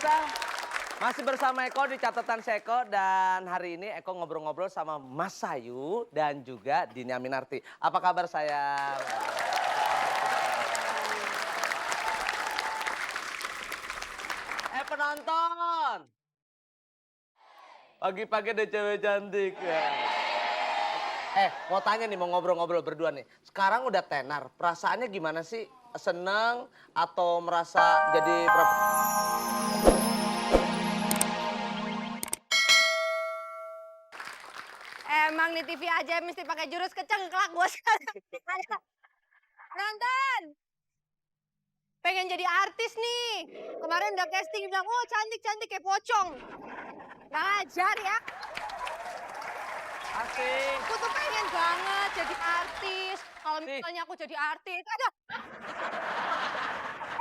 pemirsa, masih bersama Eko di catatan Seko dan hari ini Eko ngobrol-ngobrol sama Mas Sayu dan juga Dini Aminarti. Apa kabar saya? Penonton, pagi-pagi ada cewek cantik ya. Mau tanya nih, mau ngobrol-ngobrol berdua nih. Sekarang udah tenar, perasaannya gimana sih? Seneng atau merasa jadi... Emang di TV aja mesti pakai jurus kecengklak, bos. Nonton! Pengen jadi artis nih. Kemarin udah casting bilang, oh cantik-cantik kayak pocong. Nggak ajar ya. Asik. Aku tuh pengen banget jadi artis. Kalau misalnya aku jadi artis, ada.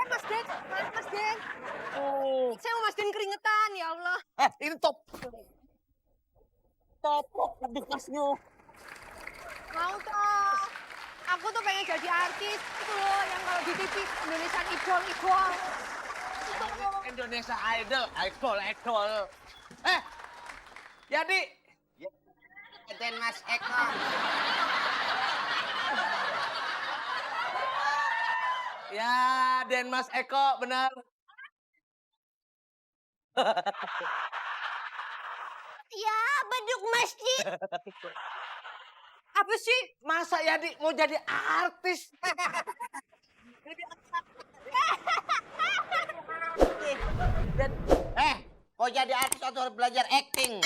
Mas Den, Mas Den. Oh. Saya mau Mas Den keringetan, ya Allah. Ini top. Top bekasnya. Mau toh. Aku tuh pengen jadi artis. Itu loh yang kalau di TV Indonesian Idol. Indonesia Idol. Jadi. Dan Mas Eko. Ya, Den Mas Eko, benar. Ya, beduk masjid. Apa sih? Masa Yadi mau jadi artis? Kok jadi artis atau belajar acting?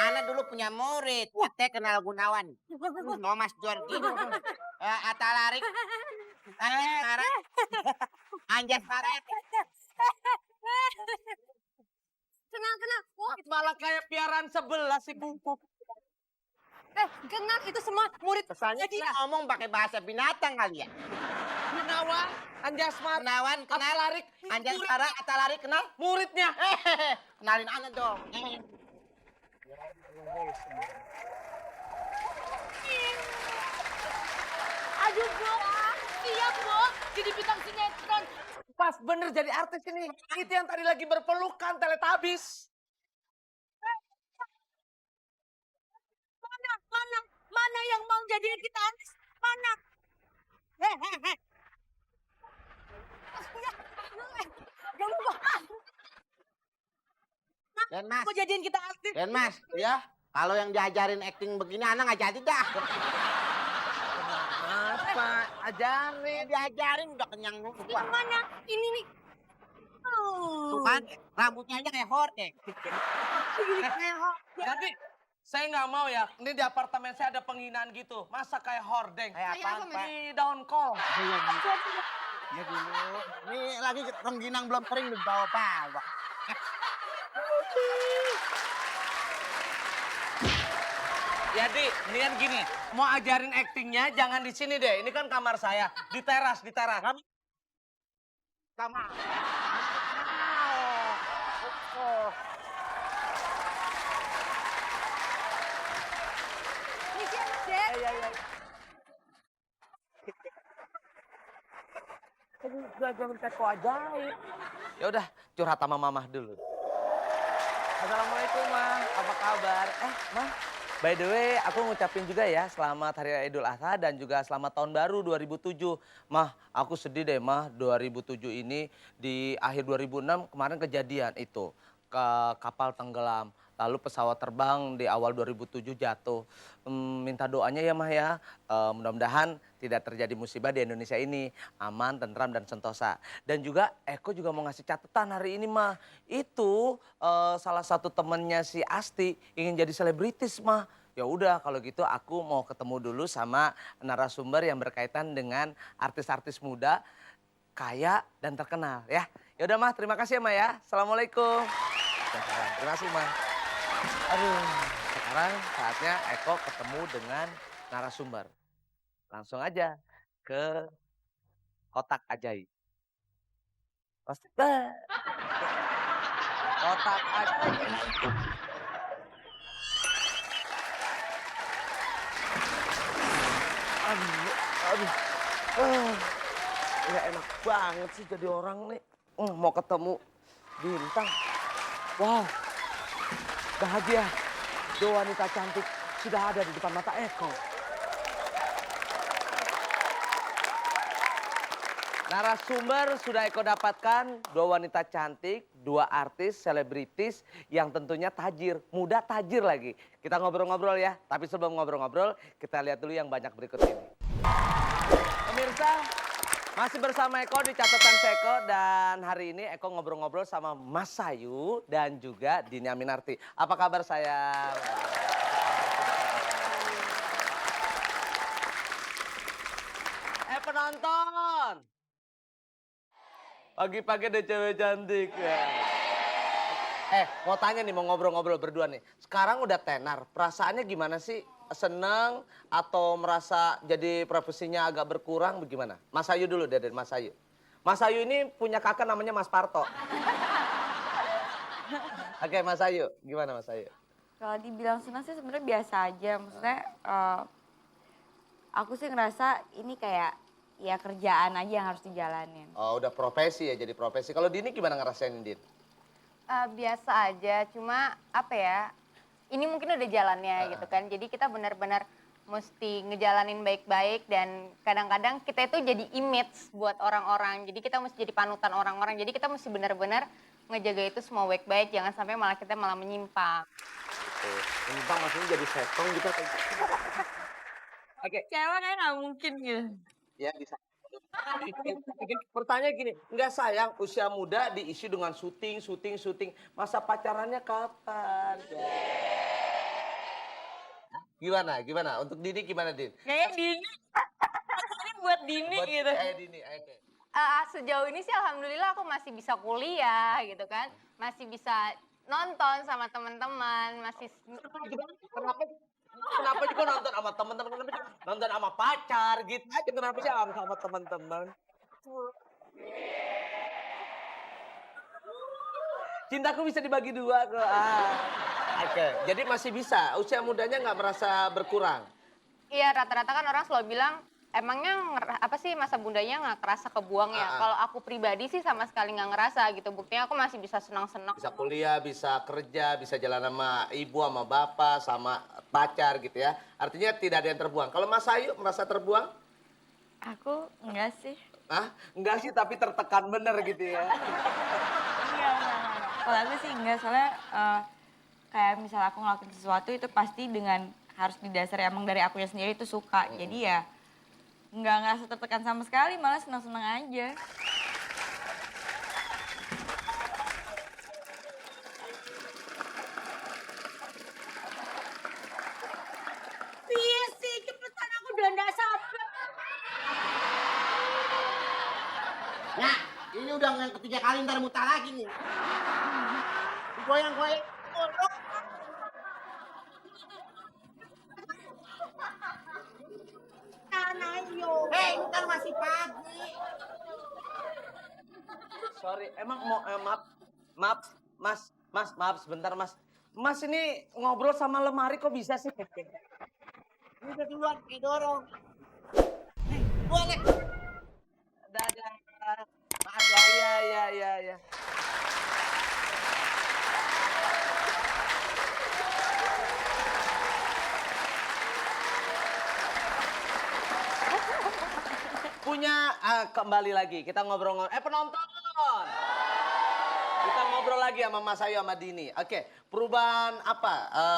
Ana dulu punya murid, Teh Kenal Gunawan. Nomas Jorgino. Atalarik. Anjas Faret. Kenal. Oh, Malah kayak piaraan 11 sih, Bu. kenal itu semua murid. Kesannya dia ngomong pakai bahasa binatang kali ya. Gunawan, Anjasmar, Gunawan kenal. Atalarik, Anjas Faret, Atalarik kenal. muridnya. Kenalin Ana dong. Aduh, Bu. Siap, Bu. Jadi bintang sinetron. Pas bener jadi artis ini. Itu yang tadi lagi berpelukan, Teletubbies. Mana yang mau jadiin kita artis? Mana? Jangan lupa. Dan Mas, Mau jadiin kita artis? Dan Mas, ya. Kalau yang diajarin acting begini Ana nggak jadi dah. Apa? Ajarin. Diajarin udah kenyang Yang lupa. mana? Ini nih. Tuh kan, rambutnya aja kayak hordeng. Jadi saya nggak mau ya. Ini di apartemen saya ada penghinaan gitu. Masa kayak hordeng? Kayak Kayak apaan, apa, Pak? Di daun kol. Ya dulu. Ini lagi rengginang belum kering dibawa-bawa. Jadi, mendingan gini. Mau ajarin aktingnya jangan di sini deh. Ini kan kamar saya. Di teras. Sama. Ini sih Mas Den. Iya. Jangan teko ajaib. Ya udah, curhat sama Mamah dulu. Assalamualaikum, Mah. Apa kabar? Mah, by the way, aku ngucapin juga ya selamat Hari Raya Idul Adha dan juga selamat Tahun Baru 2007. Mah, aku sedih deh, Mah. 2007 ini di akhir 2006 kemarin kejadian itu. Kapal tenggelam. Lalu pesawat terbang di awal 2007 jatuh. Minta doanya ya, Mah ya. Mudah-mudahan tidak terjadi musibah di Indonesia ini. Aman, tentram, dan sentosa. Dan juga Eko juga mau ngasih catatan hari ini, Mah. Itu salah satu temennya si Asti ingin jadi selebritis, Mah. Ya udah kalau gitu aku mau ketemu dulu sama narasumber yang berkaitan dengan artis-artis muda kaya dan terkenal ya. Ya udah, Mah, terima kasih ya, Mah ya. Assalamualaikum. Terima kasih, Mah. Aduh, sekarang saatnya Eko ketemu dengan narasumber. Langsung aja ke kotak ajaib. Pasti kotak ajaib. Aduh. Ya enak banget sih jadi orang nih. Mau ketemu bintang. Wow, bahagia. Dua wanita cantik sudah ada di depan mata Eko. Narasumber sudah Eko dapatkan, dua wanita cantik, dua artis, selebritis yang tentunya tajir, muda tajir lagi. Kita ngobrol-ngobrol ya, tapi sebelum ngobrol-ngobrol kita lihat dulu yang banyak berikut ini. Pemirsa, masih bersama Eko di catatan Seko dan hari ini Eko ngobrol-ngobrol sama Mas Sayu dan juga Dini Aminarti. Apa kabar sayang? Penonton! Pagi-pagi ada cewek cantik ya. Mau tanya nih, mau ngobrol-ngobrol berdua nih. Sekarang udah tenar, perasaannya gimana sih? Seneng atau merasa jadi profesinya agak berkurang bagaimana? Mas Ayu dulu deh, dari Mas Ayu. Mas Ayu ini punya kakak namanya Mas Parto. Oke, Mas Ayu, gimana Mas Ayu? Kalau dibilang senang sih sebenarnya biasa aja. Maksudnya aku sih ngerasa ini kayak ya kerjaan aja yang harus dijalanin. Oh, udah profesi ya, jadi profesi. Kalau Dini gimana ngerasain, Din? Biasa aja, cuma apa ya, ini mungkin udah jalannya gitu kan. Jadi kita benar-benar mesti ngejalanin baik-baik dan kadang-kadang kita itu jadi image buat orang-orang. Jadi kita mesti jadi panutan orang-orang. Jadi kita mesti benar-benar ngejaga itu semua baik-baik, jangan sampai malah kita malah menyimpang. Menyimpang maksudnya jadi setong gitu. Oke. Cewek kayak nggak mungkin gitu. Ya bisa. Pertanyaan gini, nggak sayang usia muda diisi dengan syuting. Masa pacarannya kapan? Gimana? Untuk Dini gimana, Din? Kayaknya Dini. Ini buat Dini gitu. Dini, Sejauh ini sih alhamdulillah aku masih bisa kuliah gitu kan. Masih bisa nonton sama teman-teman, masih Kenapa juga nonton sama teman-teman? Kenapa juga nonton sama pacar gitu aja? Kenapa sih sama teman-teman? Cintaku bisa dibagi dua kok. Oke, jadi masih bisa. Usia mudanya nggak merasa berkurang. iya rata-rata kan orang selalu bilang emangnya apa sih masa mudanya nggak kerasa kebuang ya? Kalau aku pribadi sih sama sekali nggak ngerasa gitu. Buktinya aku masih bisa senang-senang. Bisa kuliah, bisa kerja, bisa jalan sama ibu, sama bapak, sama pacar gitu ya. Artinya tidak ada yang terbuang. Kalau Mas Ayu merasa terbuang? Aku enggak sih. Enggak sih, tapi tertekan bener gitu ya. Enggak. Kalau aku sih enggak, soalnya kayak misalnya aku ngelakuin sesuatu itu pasti dengan harus didasari emang dari akunya sendiri itu suka. Jadi ya nggak ngerasa tertekan sama sekali, malah senang-senang aja. Iya sih, cepetan aku udah nggak sabar. Nah, ini udah yang ketiga kali ntar mutar lagi nih. Goyang-goyang. Hei, ini kan masih pagi. Sorry, emang maaf, maaf sebentar Mas. Mas ini ngobrol sama lemari kok bisa sih? Ini udah duluan, dorong. Nih, boleh. Dadah. Maaf ya, iya. Punya kembali lagi kita ngobrol-ngobrol. Penonton. Kita ngobrol lagi sama Mas Ayu sama Dini. Oke, perubahan apa?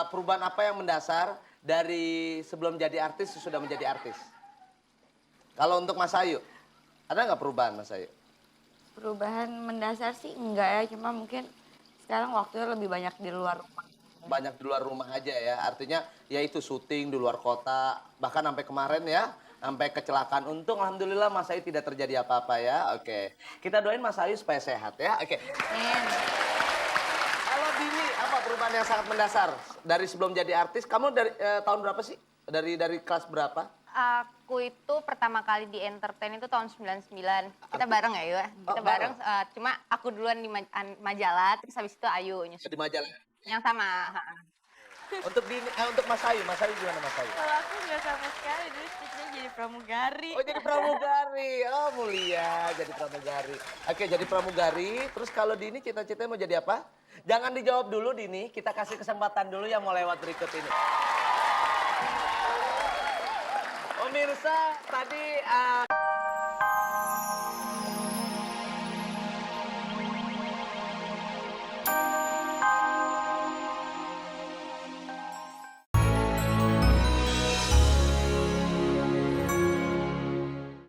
Perubahan apa yang mendasar dari sebelum jadi artis sudah menjadi artis? Kalau untuk Mas Ayu, ada nggak perubahan Mas Ayu? Perubahan mendasar sih enggak ya, cuma mungkin sekarang waktunya lebih banyak di luar rumah. Banyak di luar rumah aja ya, artinya ya itu syuting di luar kota. Bahkan sampai kemarin ya, sampai kecelakaan. Untung alhamdulillah Mas Ayu tidak terjadi apa-apa ya. Oke, kita doain Mas Ayu supaya sehat ya. Oke. Kalau Dini, apa perubahan yang sangat mendasar dari sebelum jadi artis? Kamu dari tahun berapa sih? Dari kelas berapa? Aku itu pertama kali di entertain itu tahun 99. Kita bareng ya, Yu? Kita bareng, cuma aku duluan di majalah, terus habis itu Ayu nyusul. Di majalah. Yang sama. Untuk Mas Ayu gimana Mas Ayu? Kalau aku nggak sama sekali, dulu cita-citanya jadi pramugari. Oh jadi pramugari, oh mulia jadi pramugari. Oke jadi pramugari, terus kalau Dini cita-citanya mau jadi apa? Jangan dijawab dulu Dini, kita kasih kesempatan dulu yang mau lewat berikut ini. Pemirsa, tadi